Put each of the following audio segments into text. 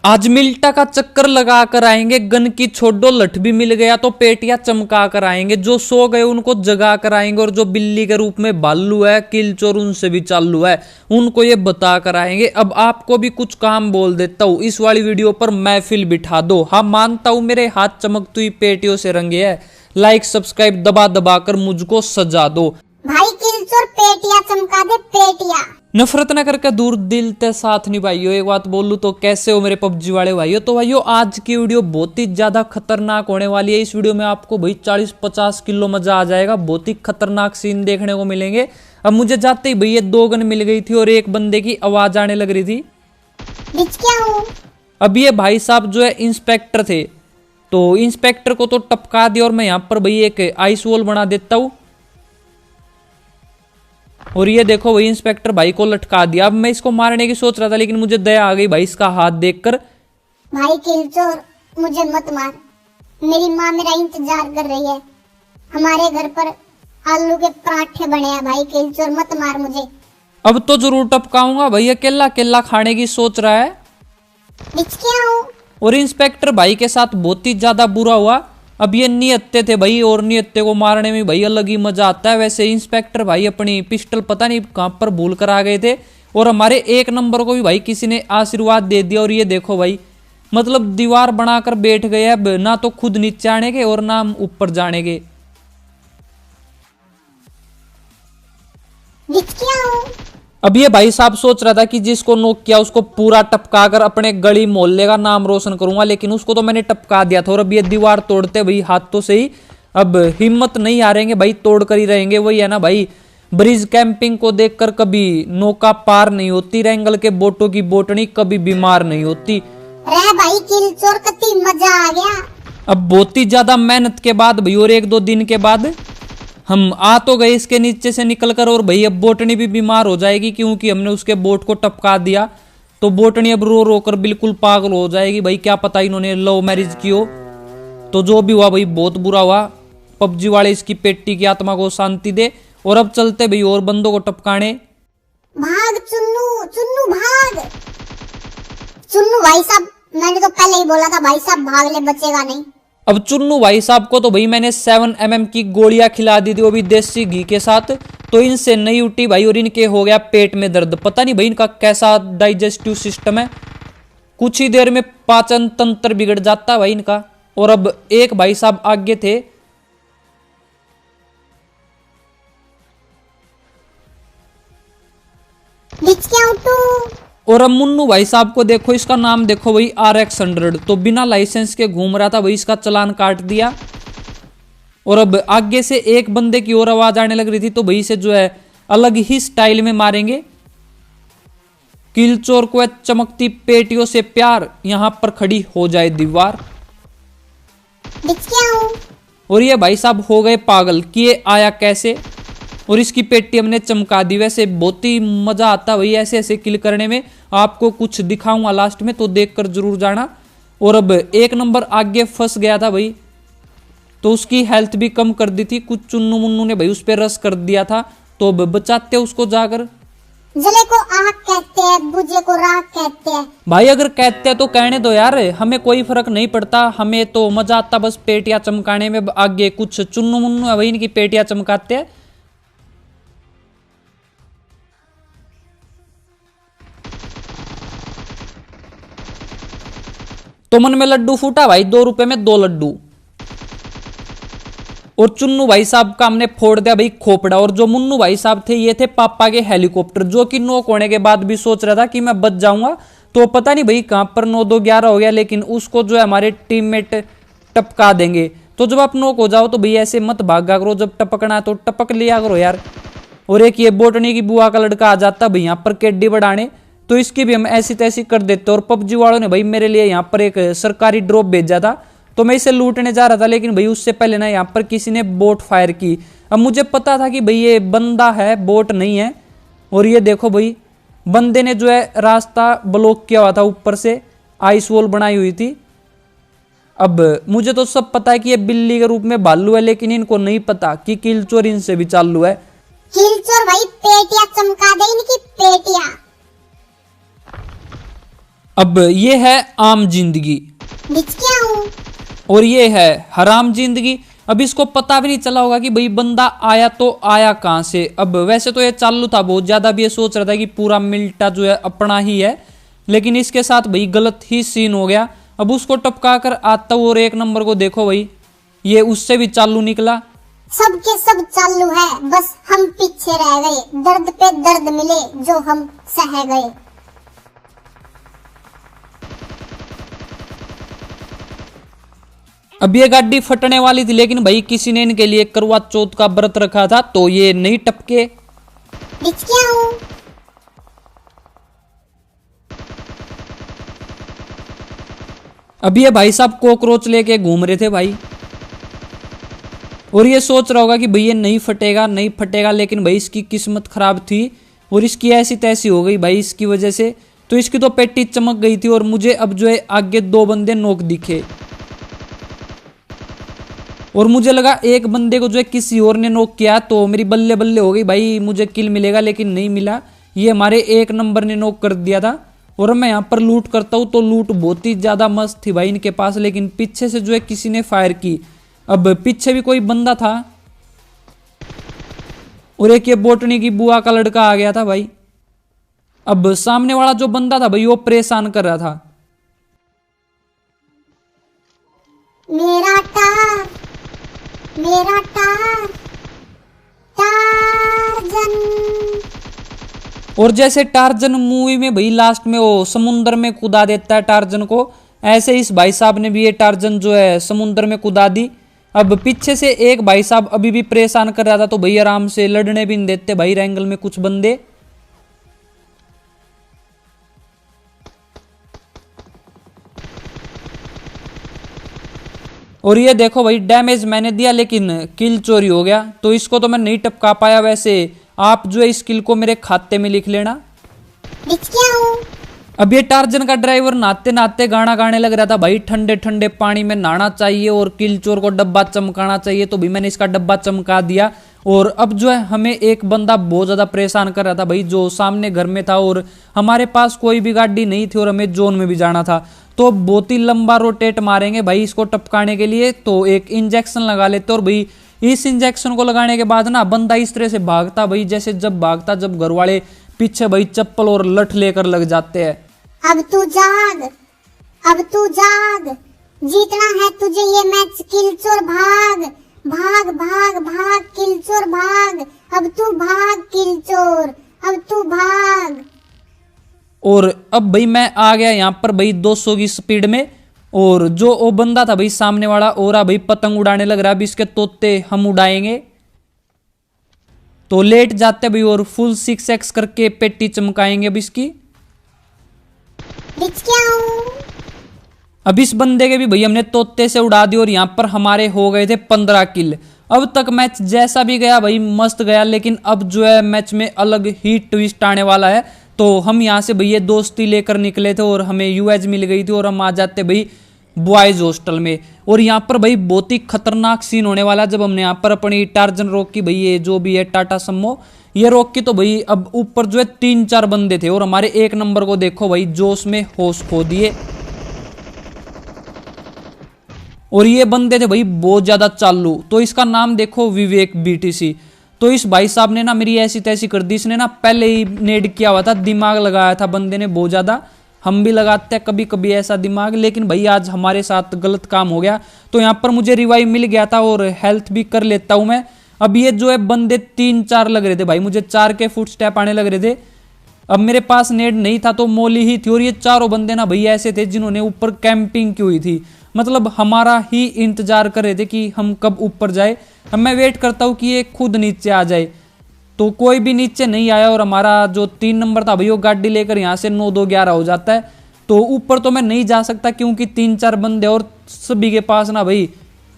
आज मिल्टा का चक्कर लगा कर आएंगे, गन की छोड़ो लठ भी मिल गया तो पेटियां चमका कर आएंगे। जो सो गए उनको जगा कर आएंगे और जो बिल्ली के रूप में भालू है, किल चोर उनसे भी चालू है, उनको ये बता कर आएंगे। अब आपको भी कुछ काम बोल देता हूँ, इस वाली वीडियो पर महफिल बिठा दो। हाँ मानता हूँ मेरे हाथ चमकती हुई पेटियों से रंगे है। लाइक सब्सक्राइब दबा दबा कर मुझको सजा दो भाई। किल चोर पेटियां चमका दे पेटियां। नफरत न करके दूर दिल ते साथ निभाइयो। एक बात बोलूं तो कैसे हो मेरे पबजी वाले भाइयों। तो भाइयों आज की वीडियो बहुत ही ज्यादा खतरनाक होने वाली है। इस वीडियो में आपको भाई 40-50 किलो मजा आ जाएगा। बहुत ही खतरनाक सीन देखने को मिलेंगे। अब मुझे जाते ही भैया 2 गन मिल गई थी और एक बंदे की आवाज आने लग रही थी। अब ये भाई साहब जो है इंस्पेक्टर थे, तो इंस्पेक्टर को तो टपका दिया और मैं यहाँ पर भाई एक आइस वॉल बना देता हूँ। और ये देखो वही इंस्पेक्टर भाई को लटका दिया। अब मैं इसको मारने की सोच रहा था लेकिन मुझे दया आ गई भाई इसका हाथ देखकर। भाई किल चोर मुझे मत मार, मेरी माँ मेरा इंतजार कर रही है। हमारे घर पर आलू के पराठे बने हैं। भाई किल चोर मत मार मुझे। अब तो जरूर टपकाऊंगा भाई, अकेला अकेला खाने की सोच रहा है। और इंस्पेक्टर भाई के साथ बहुत ही ज्यादा बुरा हुआ। अब ये नियत्ते थे भाई और नियत्ते को मारने में भाई अलग ही मजा आता है। वैसे इंस्पेक्टर भाई अपनी पिस्टल पता नहीं कहां पर भूल कर आ गए थे और हमारे 1 नंबर को भी भाई किसी ने आशीर्वाद दे दिया। और ये देखो भाई मतलब दीवार बनाकर बैठ गए। अब ना तो खुद नीचे आने के और ना ऊपर जाने के। अब ये भाई साहब सोच रहा था कि जिसको नॉक किया उसको पूरा टपका कर अपने गली मोहल्ले का नाम रोशन करूंगा, लेकिन उसको तो मैंने टपका दिया था। और अब ये दीवार तोड़ते भाई हाथों से ही अब हिम्मत नहीं आ रहेंगे भाई, तोड़ कर ही रहेंगे। वही है ना भाई, ब्रिज कैंपिंग को देखकर कभी नौका पार नहीं होती, रेंगल के बोटों की बोटनी कभी बीमार नहीं होती। अरे भाई किल चोर कति मजा आ गया। अब बहुत ही ज्यादा मेहनत के बाद भाई और 1-2 दिन के बाद हम आ तो गए इसके नीचे से निकलकर। और भाई अब बोटनी भी बीमार हो जाएगी क्योंकि हमने उसके बोट को टपका दिया। तो बोटनी अब रो रो कर बिल्कुल पागल हो जाएगी भाई। क्या पता इन्होंने लव मैरिज की हो। तो जो भी हुआ भाई बहुत बुरा हुआ। पबजी वाले इसकी पेटी की आत्मा को शांति दे। और अब चलते भाई और बंदों को टपकाने। भाग चुन्नू, चुन्नू भाग। चुन्नू भाई साहब मैंने तो पहले ही बोला था भाई साहब भाग ले, बचेगा नहीं। अब चुन्नू भाई साहब को तो भाई मैंने 7mm की गोलियां खिला दी थी, वो भी देसी घी के साथ। तो इनसे नहीं उठी भाई और इनके हो गया पेट में दर्द। पता नहीं भाई इनका कैसा डाइजेस्टिव सिस्टम है, कुछ ही देर में पाचन तंत्र बिगड़ जाता है भाई इनका। और अब एक भाई साहब आगे थे, और अब मुन्नू भाई साहब को देखो, इसका नाम देखो भाई RX 100। तो बिना लाइसेंस के घूम रहा था भाई, इसका चालान काट दिया। और अब आगे से एक बंदे की ओर आवाज आने लग रही थी, तो भाई से जो है अलग ही स्टाइल में मारेंगे। किल चोर को चमकती पेटियों से प्यार, यहां पर खड़ी हो जाए दीवार। और ये भाई साहब हो गए पागल कि ये आया कैसे। और इसकी पेटी हमने चमका दी। वैसे बहुत ही मजा आता भाई ऐसे ऐसे किल करने में। आपको कुछ दिखाऊंगा लास्ट में, तो देखकर जरूर जाना। और अब 1 नंबर आगे फंस गया था भाई, तो उसकी हेल्थ भी कम कर दी थी। कुछ चुन्नू मुन्नू ने भाई उस पर रस कर दिया था, तो अब बचाते उसको जाकर। जले को आग कहते हैं, बुझे को राख कहते हैं। भाई अगर कहते हैं तो कहने दो यार, हमें कोई फर्क नहीं पड़ता। हमें तो मजा आता बस पेटियां चमकाने में। आगे कुछ चुन्नू मुन्नू है भाई, इनकी पेटियां चमकाते हैं। तो मन में लड्डू फूटा भाई, 2 रुपए में 2 लड्डू। और चुन्नू भाई साहब का हमने फोड़ दिया भाई खोपड़ा। और जो मुन्नू भाई साहब थे, ये थे पापा के हेलीकॉप्टर, जो कि नॉक होने के बाद भी सोच रहा था कि मैं बच जाऊंगा। तो पता नहीं भाई कहां पर 9-2-11 हो गया, लेकिन उसको जो है हमारे टीममेट टपका देंगे। तो जब आप नॉक हो जाओ तो भाई ऐसे मत भागा करो, जब टपकना है तो टपक लिया करो यार। और एक ये बोटनी की बुआ का लड़का आ जाता भाई यहाँ पर केडी बढ़ाने, तो इसकी भी हम ऐसी तैसी कर देते। और पबजी वालों ने भाई मेरे लिए यहाँ पर एक सरकारी ड्रॉप भेजा था, तो मैं इसे लूटने जा रहा था। लेकिन भाई उससे पहले ना यहाँ पर किसी ने बोट फायर की। अब मुझे पता था कि भाई ये बंदा है, बोट नहीं है। और ये देखो भाई बंदे ने जो है रास्ता ब्लॉक किया हुआ था, ऊपर से आइस वॉल बनाई हुई थी। अब मुझे तो सब पता है कि ये बिल्ली के रूप में भालू है, लेकिन इनको नहीं पता कि किल चोर इनसे भी चालू है। किल चोर भाई पेटियां चमका दे इनकी पेटियां। अब ये है आम जिंदगी हिचकिया हूँ। और ये है हराम जिंदगी। अब इसको पता भी नहीं चला होगा कि भाई बंदा आया तो आया कहां से। अब वैसे तो ये चालू था बहुत ज्यादा, अब ये सोच रहा था कि पूरा मिल्टा जो है अपना ही है, लेकिन इसके साथ भाई गलत ही सीन हो गया। अब उसको टपका कर आता हूं और एक नंबर को देखो भाई, ये उससे भी चालू निकला। सबके सब चालू है, बस हम पीछे रह गए। दर्द पे दर्द मिले जो हम सह गए। अब ये गाड़ी फटने वाली थी, लेकिन भाई किसी ने इनके लिए करवा चौथ का व्रत रखा था तो ये नहीं टपके। हिचकिया हूँ। अब ये भाई साहब कॉकरोच लेके घूम रहे थे भाई, और ये सोच रहा होगा कि भाई ये नहीं फटेगा नहीं फटेगा, लेकिन भाई इसकी किस्मत खराब थी और इसकी ऐसी तैसी हो गई भाई इसकी वजह से। तो इसकी तो पेटी चमक गई थी और मुझे अब जो है आगे दो बंदे नोक दिखे, और मुझे लगा एक बंदे को जो है किसी और ने नोक किया, तो मेरी बल्ले बल्ले हो गई भाई, मुझे किल मिलेगा, लेकिन नहीं मिला। ये हमारे एक नंबर ने नोक कर दिया था। और मैं यहाँ पर लूट करता हूँ तो लूट बहुत ही ज्यादा मस्त थी भाई इनके पास, लेकिन पीछे से जो है किसी ने फायर की। अब पीछे भी कोई बंदा था और एक ये बोटनी की बुआ का लड़का आ गया था भाई। अब सामने वाला जो बंदा था भाई वो परेशान कर रहा था। मेरा टार्जन। और जैसे टार्जन मूवी में भाई लास्ट में वो समुन्द्र में कूदा देता है टार्जन को, ऐसे इस भाई साहब ने भी ये टार्जन जो है समुन्द्र में कूदा दी। अब पीछे से एक भाई साहब अभी भी परेशान कर रहा था, तो भाई आराम से लड़ने भी नहीं देते भाई रैंगल में कुछ बंदे। और ये देखो भाई डैमेज मैंने दिया लेकिन किल चोरी हो गया, तो इसको तो मैं नहीं टपका पाया। वैसे आप जो है इस किल को मेरे खाते में लिख लेना। अब ये टार्जन का ड्राइवर नहाते नहाते गाना गाने लग रहा था भाई, ठंडे ठंडे पानी में नहाना चाहिए और किल चोर को डब्बा चमकाना चाहिए, तो भी मैंने इसका डब्बा चमका दिया। और अब जो है हमें एक बंदा बहुत ज्यादा परेशान कर रहा था भाई, जो सामने घर में था, और हमारे पास कोई भी गाड़ी नहीं थी और हमें जोन में भी जाना था, तो बहुत ही लंबा रोटेट मारेंगे भाई इसको टपकाने के लिए। तो एक इंजेक्शन लगा लेते, और भाई इस इंजेक्शन को लगाने के बाद ना बंदा इस तरह से भागता भाई, जैसे जब भागता जब घर वाले पीछे भाई चप्पल और लठ लेकर लग जाते हैं। अब तू जाग, जीतना है तुझे ये मैच। किल चोर भाग भाग भाग भाग, किल चोर भाग। अब तू भाग किल चोर, अब तू भाग। और अब भाई मैं आ गया यहाँ पर भाई 200 की स्पीड में, और जो वो बंदा था भाई सामने वाला और भाई पतंग उड़ाने लग रहा है। अब इसके तोते हम उड़ाएंगे, तो लेट जाते भाई और फुल 6x करके पेटी चमकाएंगे अब इसकी। अब इस बंदे के भी भाई हमने तोते से उड़ा दी, और यहाँ पर हमारे हो गए थे 15 किल। अब तक मैच जैसा भी गया भाई मस्त गया, लेकिन अब जो है मैच में अलग ही ट्विस्ट आने वाला है। तो हम यहाँ से भैया दोस्ती लेकर निकले थे और हमें यूएज मिल गई थी, और हम आ जाते भाई बॉयज हॉस्टल में। और यहाँ पर भाई बहुत ही खतरनाक सीन होने वाला जब हमने यहाँ पर अपनी टार्जन रोक की भाई, ये जो भी है टाटा सम्मो ये रोक की, तो भाई अब ऊपर जो है 3-4 बंदे थे, और हमारे एक नंबर को देखो भाई जोश में होश खो दिए। और ये बंदे थे भाई बहुत ज्यादा चालू, तो इसका नाम देखो विवेक बीटीसी। तो इस भाई साहब ने ना मेरी ऐसी तैसी कर दी, इसने ना पहले ही नेड किया हुआ था, दिमाग लगाया था बंदे ने बहुत ज्यादा। हम भी लगाते हैं कभी कभी ऐसा दिमाग, लेकिन भाई आज हमारे साथ गलत काम हो गया। तो यहाँ पर मुझे रिवाइव मिल गया था और हेल्थ भी कर लेता हूं मैं। अब ये जो है बंदे 3-4 लग रहे थे भाई, मुझे 4 के फुट स्टेप आने लग रहे थे। अब मेरे पास नेड नहीं था तो मोली ही थी, और ये चारों बंदे ना भाई ऐसे थे जिन्होंने ऊपर कैंपिंग की हुई थी, मतलब हमारा ही इंतजार कर रहे थे कि हम कब ऊपर जाए। अब मैं वेट करता हूँ कि ये खुद नीचे आ जाए, तो कोई भी नीचे नहीं आया, और हमारा जो 3 नंबर था भाई वो गाड़ी लेकर यहाँ से 9-2-11 हो जाता है। तो ऊपर तो मैं नहीं जा सकता क्योंकि 3-4 बंदे, और सभी के पास ना भाई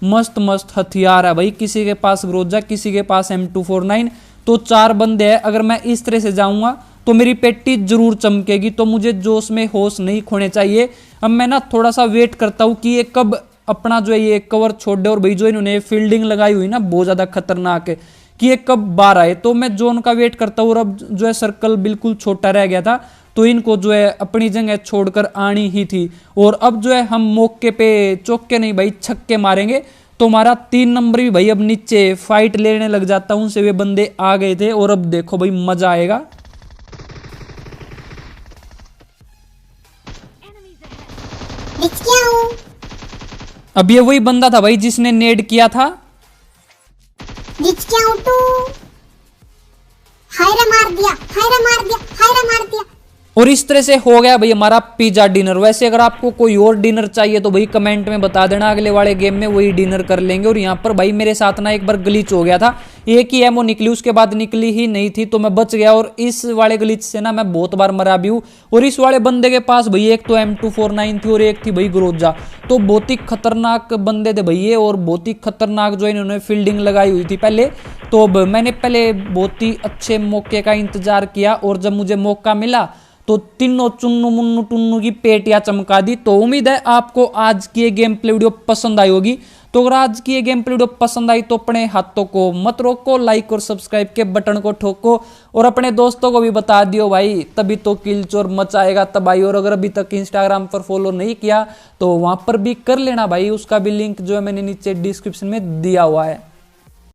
मस्त मस्त हथियार है भाई, किसी के पास ग्रोजा, किसी के पास M249, तो 4 बंदे हैं। अगर मैं इस तरह से जाऊंगा तो मेरी पेटी जरूर चमकेगी, तो मुझे जोश में होश नहीं खोने चाहिए। अब मैं ना थोड़ा सा वेट करता हूँ कि ये कब अपना जो है ये कवर छोड़ दे, और भाई जो इन्होंने फील्डिंग लगाई हुई ना बहुत ज्यादा खतरनाक है, कि ये कब बाहर आए। तो मैं जोन का वेट करता हूँ, और अब जो है सर्कल बिल्कुल छोटा रह गया था, तो इनको जो है अपनी जगह छोड़कर आनी ही थी। और अब जो है हम मौके पे चौके नहीं भाई छक्के मारेंगे, तो हमारा 3 नंबर भी भाई अब नीचे फाइट लेने लग जाता हूं से वे बंदे आ गए थे। और अब देखो भाई मजा आएगा। दिख गया हूँ। अब ये वही बंदा था भाई जिसने नेड किया था। दिख गया हूँ तू। हायरा मार दिया, हायरा मार दिया, हायरा मार दिया। और इस तरह से हो गया भाई हमारा पिज्जा डिनर। वैसे अगर आपको कोई और डिनर चाहिए तो भाई कमेंट में बता देना, अगले वाले गेम में वही डिनर कर लेंगे। और यहाँ पर भाई मेरे साथ ना एक बार ग्लिच हो गया था, एक ही एमओ निकली, उसके बाद निकली ही नहीं थी, तो मैं बच गया। और इस वाले ग्लिच से ना मैं बहुत बार मरा भी हूँ। और इस वाले बंदे के पास भाई एक तो M249 थी और एक थी भाई ग्रोजा, तो बहुत ही खतरनाक बंदे थे भाई ये। और बहुत ही खतरनाक जो इन्होंने फील्डिंग लगाई हुई थी पहले। तो मैंने पहले बहुत ही अच्छे मौके का इंतजार किया, और जब मुझे मौका मिला तो तीनों चुन्नू मुन्नू टुन्नू की पेटियां चमका दी। तो उम्मीद है आपको आज की ये गेम प्ले वीडियो पसंद आई होगी। तो अगर आज की ये गेम प्ले वीडियो पसंद आई तो अपने हाथों को मत रोको, लाइक और सब्सक्राइब के बटन को ठोको और अपने दोस्तों को भी बता दियो भाई, तभी तो किलचोर मचाएगा तबाही। और अगर अभी तक इंस्टाग्राम पर फॉलो नहीं किया तो वहां पर भी कर लेना भाई, उसका भी लिंक जो है मैंने नीचे डिस्क्रिप्शन में दिया हुआ है।